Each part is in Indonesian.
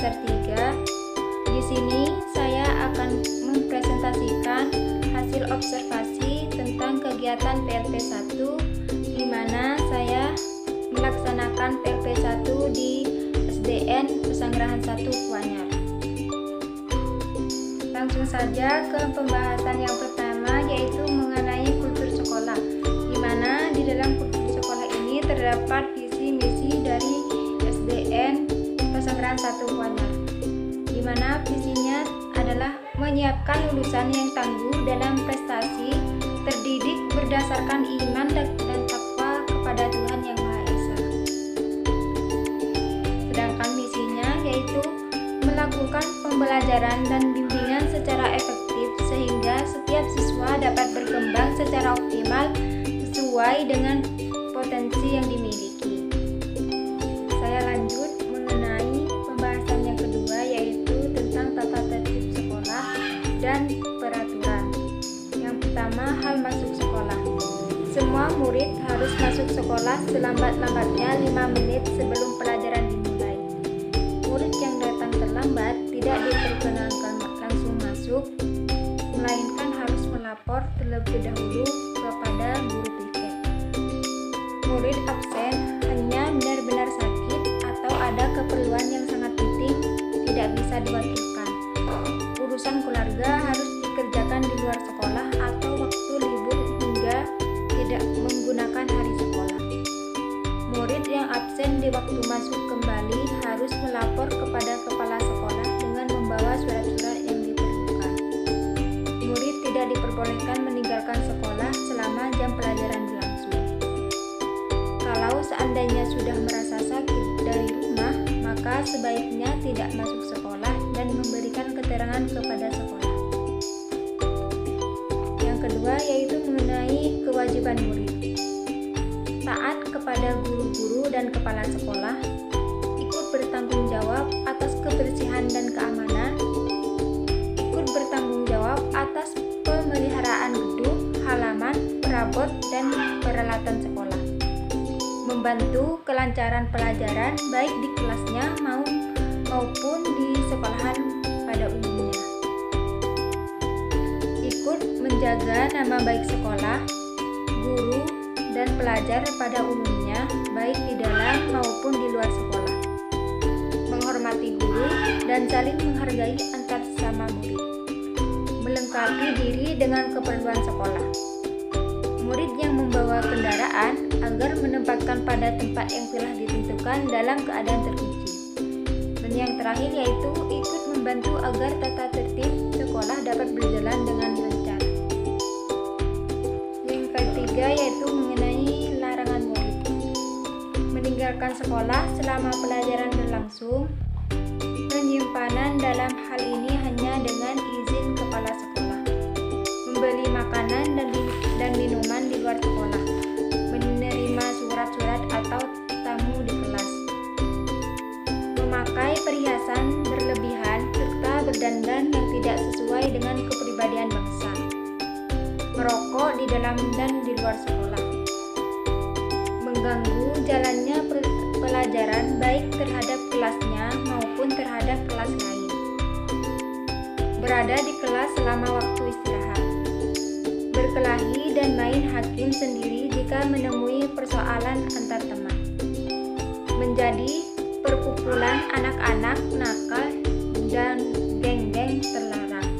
semester 3. Di sini saya akan mempresentasikan hasil observasi tentang kegiatan PLP 1, di mana saya melaksanakan PLP 1 di SDN Pesanggerahan 1 Kuanyar. Langsung saja ke pembahasan yang pertama, yaitu mengenai kultur sekolah, di mana di dalam kultur sekolah ini terdapat visi misi dari SDN Pesanggerahan 1 Kuanyar, di mana visinya adalah menyiapkan lulusan yang tangguh dalam prestasi, terdidik berdasarkan iman dan takwa kepada Tuhan Yang Maha Esa. Sedangkan misinya yaitu melakukan pembelajaran dan bimbingan secara efektif sehingga setiap siswa dapat berkembang secara optimal sesuai dengan potensi yang dimiliki. Saya lanjut mengenai pembahasan yang kedua, yaitu tentang tata tertib sekolah dan peraturan. Yang pertama, hal masuk sekolah. Semua murid harus masuk sekolah selambat-lambatnya 5 menit sebelum pelajaran dimulai. Murid yang datang terlambat tidak diperkenankan langsung masuk, melainkan harus melapor terlebih dahulu kepada guru piket. Murid absen hanya benar-benar sakit atau ada keperluan yang sangat penting tidak bisa diwakilkan. Urusan keluarga harus dikerjakan di luar sekolah atau waktu libur hingga tidak menggunakan hari sekolah. Murid yang absen di waktu masuk kembali harus melapor kepada kepala sekolah dengan membawa surat-surat yang diperlukan. Murid tidak diperbolehkan meninggalkan sekolah selama jam pelajaran berlangsung. Kalau seandainya sudah merasa sakit dari rumah, maka sebaiknya tidak masuk sekolah dan memberikan keterangan kepada sekolah. Yang kedua yaitu mengenai kewajiban murid. Taat kepada guru-guru dan kepala sekolah, ikut bertanggung jawab atas kebersihan dan keamanan, ikut bertanggung jawab atas pemeliharaan gedung, halaman, perabot, dan peralatan sekolah, membantu kelancaran pelajaran baik di kelasnya maupun di sekolahan pada umumnya, ikut menjaga nama baik sekolah, guru, dan pelajar pada umumnya baik di dalam maupun di luar sekolah, menghormati guru dan saling menghargai antar sesama murid, melengkapi diri dengan keperluan sekolah. Murid yang membawa kendaraan agar menempatkan pada tempat yang telah ditentukan dalam keadaan terkunci. Dan yang terakhir yaitu ikut membantu agar tata tertib sekolah dapat berjalan dengan lancar. Yang ketiga yaitu mengenai larangan murid meninggalkan sekolah selama pelajaran berlangsung. Penyimpanan dalam hal ini hanya dengan izin kepala sekolah, membeli makanan dan minuman di luar sekolah, menerima surat-surat atau tamu di kelas, memakai perhiasan berlebihan serta berdandan yang tidak sesuai dengan kepribadian bangsa, merokok di dalam dan di luar sekolah, mengganggu jalannya pelajaran baik terhadap kelasnya maupun terhadap kelas lain, berada di kelas selama waktu istirahat, berkelahi dan main hakim sendiri jika menemui persoalan antar teman, menjadi perkumpulan anak-anak nakal dan geng-geng terlarang.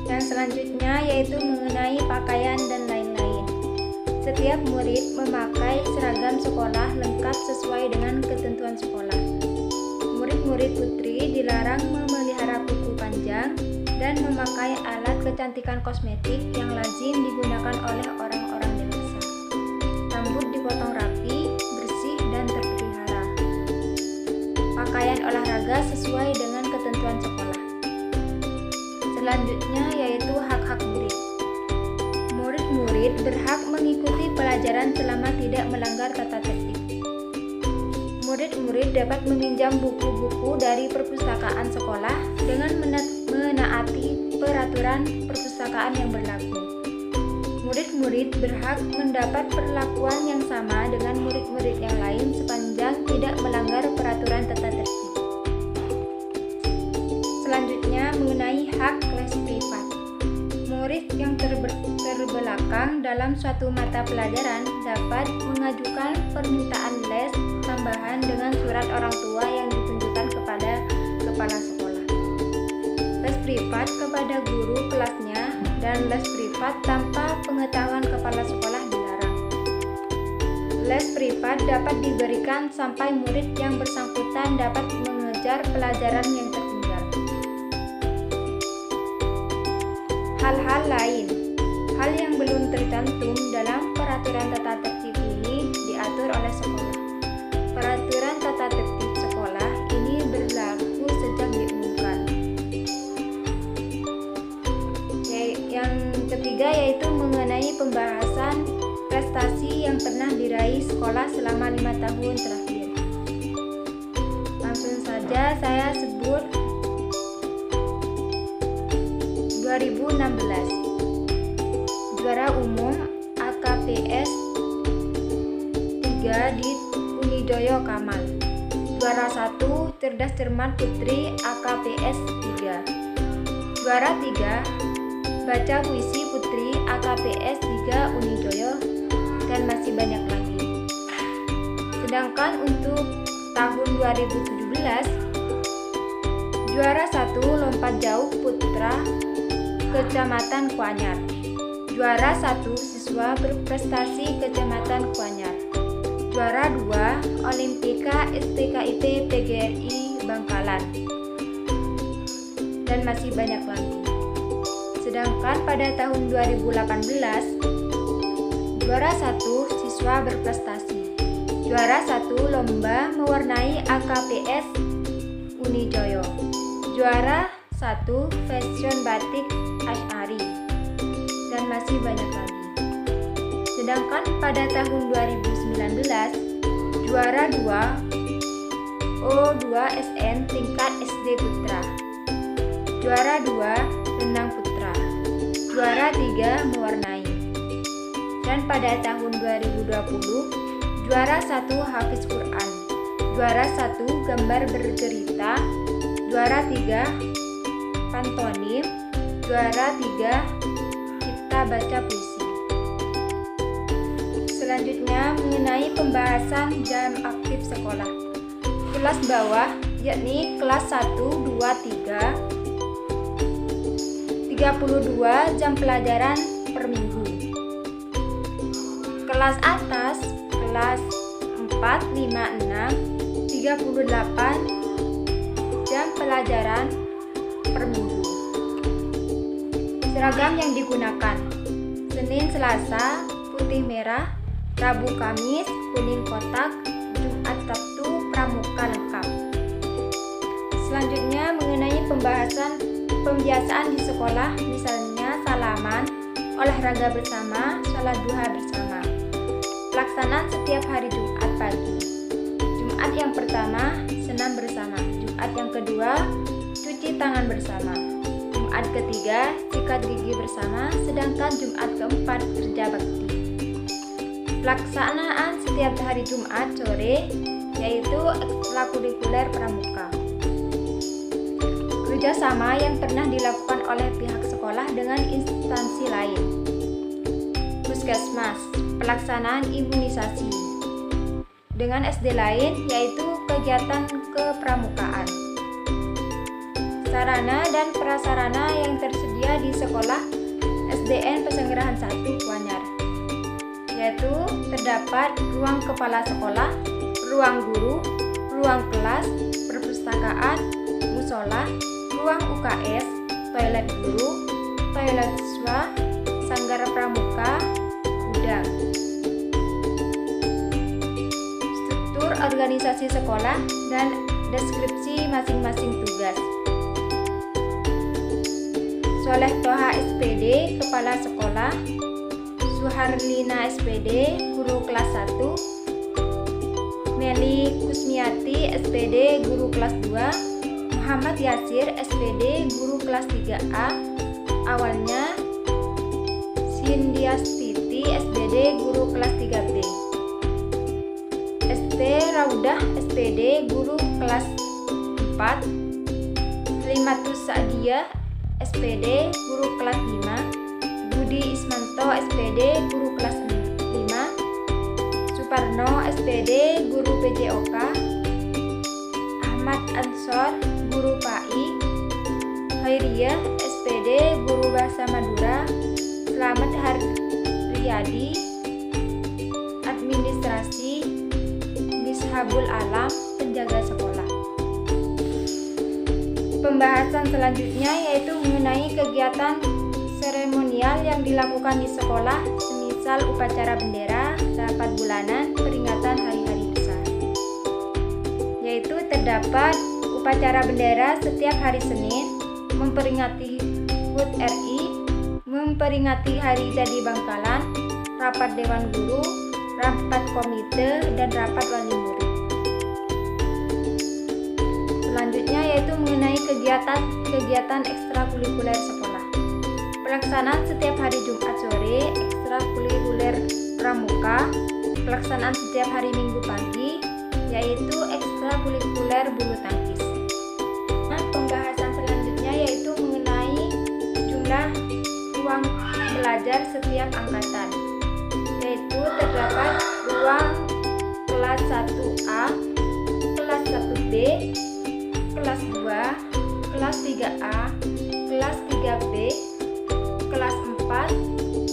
Yang selanjutnya yaitu mengenai pakaian dan lain-lain. Setiap murid memakai seragam sekolah lengkap sesuai dengan ketentuan sekolah. Murid-murid putri dilarang memelihara kuku panjang dan memakai alat kecantikan kosmetik yang lazim digunakan oleh orang-orang dewasa. Rambut dipotong rapi, bersih, dan terpelihara. Pakaian olahraga sesuai dengan ketentuan sekolah. Selanjutnya yaitu hak-hak murid. Murid-murid berhak mengikuti pelajaran selama tidak melanggar tata tertib. Murid-murid dapat meminjam buku-buku dari perpustakaan sekolah dengan menaati peraturan perpustakaan yang berlaku. Murid-murid berhak mendapat perlakuan yang sama dengan murid-murid yang lain sepanjang tidak melanggar peraturan tata tertib. murid yang terbelakang dalam suatu mata pelajaran dapat mengajukan permintaan les tambahan dengan surat orang tua yang ditunjukkan kepada kepala sekolah. Les privat kepada guru kelasnya dan les privat tanpa pengetahuan kepala sekolah dilarang. Les privat dapat diberikan sampai murid yang bersangkutan dapat mengejar pelajaran yang tertinggal. Hal-hal lain, hal yang belum tercantum dalam peraturan tata tertib ini diatur oleh sekolah. Peraturan tata tertib sekolah ini berlaku sejak diumumkan. Yang ketiga yaitu mengenai pembahasan prestasi yang pernah diraih sekolah selama 5 tahun terakhir. Langsung saja saya sebut 2016 juara umum AKPS 3 di Unidoyo Kamal. Juara 1 cerdas cermat putri AKPS 3. Juara 3 baca puisi putri AKPS 3 Unidoyo, dan masih banyak lagi. Sedangkan untuk tahun 2017 juara 1 lompat jauh putra Kecamatan Kuanyar. Juara 1 siswa berprestasi Kecamatan Kuanyar. Juara 2 Olimpika STKIP PGRI Bangkalan, dan masih banyak lagi. Sedangkan pada tahun 2018 juara 1 siswa berprestasi. Juara 1 lomba mewarnai AKPS Unijoyo. Juara 1 fashion batik Asy'ari, dan masih banyak lagi. Sedangkan pada tahun 2019 juara 2 O2SN tingkat SD Putra. Juara 2 renang putra. Juara 3 mewarnai. Dan pada tahun 2020 juara 1 hafiz Quran. Juara 1 gambar bercerita. Juara 3 pantonim. Juara 3 cipta baca puisi. Selanjutnya mengenai pembahasan jam aktif sekolah. Kelas bawah yakni kelas 1, 2, 3 32 jam pelajaran per minggu. Kelas atas, kelas 4, 5, 6 38 jam pelajaran per minggu. Seragam yang digunakan: Senin Selasa putih merah, Rabu Kamis kuning kotak, Jumat Sabtu pramuka lengkap. Selanjutnya mengenai pembiasaan di sekolah, misalnya salaman, olahraga bersama, sholat duha bersama. Pelaksanaan setiap hari Jumat pagi. Jumat yang pertama senam bersama. Jumat yang kedua cuci tangan bersama. Jumat ketiga sikat gigi bersama. Sedangkan Jumat keempat kerja bakti. Pelaksanaan setiap hari Jumat sore yaitu ekstrakurikuler pramuka. Kerjasama yang pernah dilakukan oleh pihak sekolah dengan instansi lain. Puskesmas, pelaksanaan imunisasi. Dengan SD lain yaitu kegiatan kepramukaan. Sarana dan prasarana yang tersedia di sekolah SDN Pesanggerahan 1 Kuanyar, yaitu terdapat ruang kepala sekolah, ruang guru, ruang kelas, perpustakaan, musola, ruang UKS, toilet guru, toilet siswa, sanggar pramuka, gudang. Struktur organisasi sekolah dan deskripsi masing-masing tugas. Soleh Toha SPD, Kepala Sekolah. Suharlina SPD, Guru Kelas 1. Meli Kusmiati SPD, Guru Kelas 2. Muhammad Yasir SPD, Guru Kelas 3A. Awalnya Sindiastiti SPD, Guru Kelas 3B. ST Raudah SPD, Guru Kelas 4. Halimatus Sa'diyah SPD, Guru Kelas 5. Budi Ismanto SPD guru kelas 5, Suparno SPD guru PJOK, Ahmad Ansor guru PAI, Hairiyah SPD guru Bahasa Madura, Slamet Haryadi administrasi, Mishabul Alam penjaga sekolah. Pembahasan selanjutnya yaitu mengenai kegiatan seremonial yang dilakukan di sekolah, semisal upacara bendera, rapat bulanan, peringatan hari-hari besar. Yaitu terdapat upacara bendera setiap hari Senin, memperingati HUT RI, memperingati Hari Jadi Bangkalan, rapat Dewan Guru, rapat komite, dan rapat wali murid. Selanjutnya yaitu mengenai kegiatan ekstrakurikuler sekolah. Pelaksanaan setiap hari Jumat sore, ekstrakurikuler pramuka. Pelaksanaan setiap hari Minggu pagi, yaitu ekstrakurikuler bulu tangkis. Nah, pembahasan selanjutnya yaitu mengenai jumlah ruang belajar setiap angkatan, yaitu terdapat ruang kelas 1A, kelas 1B, kelas 2, kelas 3A, kelas 3B, kelas 4,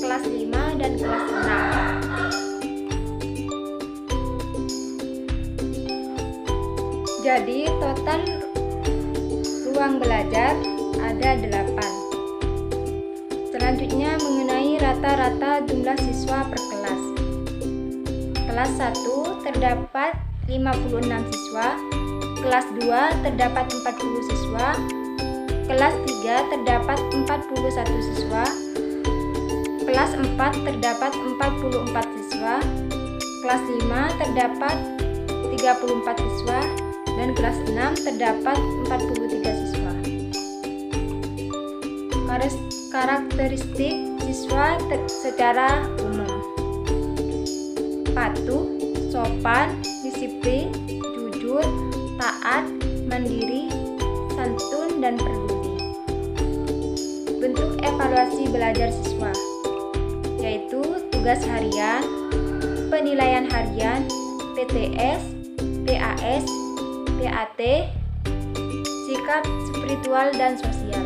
kelas 5, dan kelas 6. Jadi total ruang belajar ada 8. Selanjutnya mengenai rata-rata jumlah siswa per kelas. Kelas 1 terdapat 56 siswa, kelas 2 terdapat 40 siswa, kelas 3 terdapat 41 siswa, kelas 4 terdapat 44 siswa, kelas 5 terdapat 34 siswa, dan kelas 6 terdapat 43 siswa. Karakteristik siswa secara umum: patuh, sopan, disiplin, jujur, taat, mandiri, santun, dan peduli. Bentuk evaluasi belajar siswa yaitu tugas harian, penilaian harian, PTS, PAS, PAT, sikap spiritual dan sosial.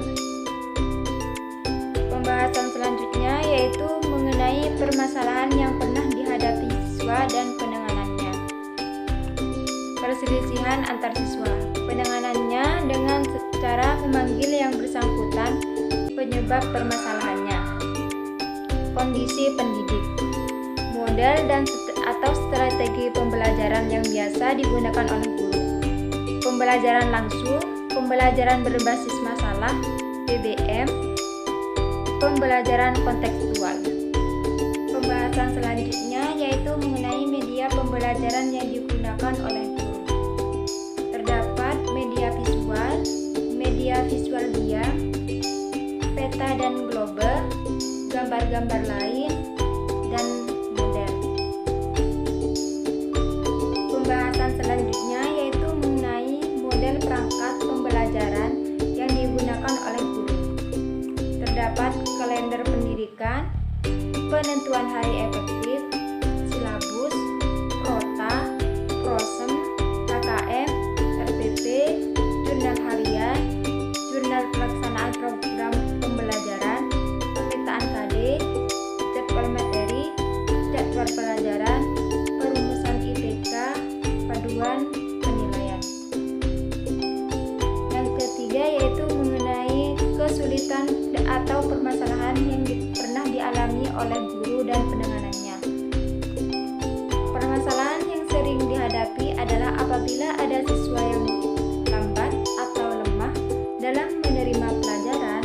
Pembahasan selanjutnya yaitu mengenai permasalahan yang pernah dihadapi siswa dan penanganannya. Perselisihan antar siswa, penanganannya dengan cara memanggil yang bersangkutan, penyebab permasalahannya. Kondisi pendidik, model dan atau strategi pembelajaran yang biasa digunakan oleh guru. Pembelajaran langsung, pembelajaran berbasis masalah, PBM, pembelajaran kontekstual. Pembahasan selanjutnya yaitu mengenai media pembelajaran yang digunakan oleh guru. Terdapat media visual dia, peta dan globe, gambar-gambar lain, dan model. Pembahasan selanjutnya yaitu mengenai model perangkat pembelajaran yang digunakan oleh guru. Terdapat kalender pendidikan, penentuan hari efektif, silabus, prota, prosem, KKM, RPP, jurnal harian, jurnal pelaksanaan program pembelajaran, pemetaan KD, jadwal materi, jadwal pelajaran, perumusan IPK, paduan penilaian. Yang ketiga yaitu mengenai kesulitan atau permasalahan yang pernah dialami oleh guru dan penanganannya. Permasalahan yang sering dihadapi adalah apabila ada siswa yang lambat atau lemah dalam menerima pelajaran.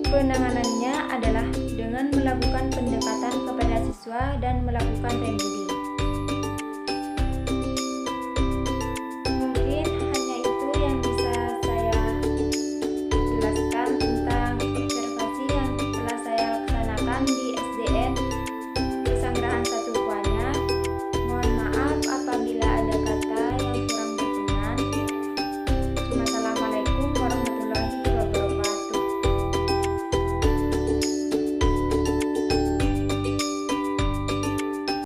Penanganannya adalah dengan melakukan pendekatan kepada siswa dan melakukan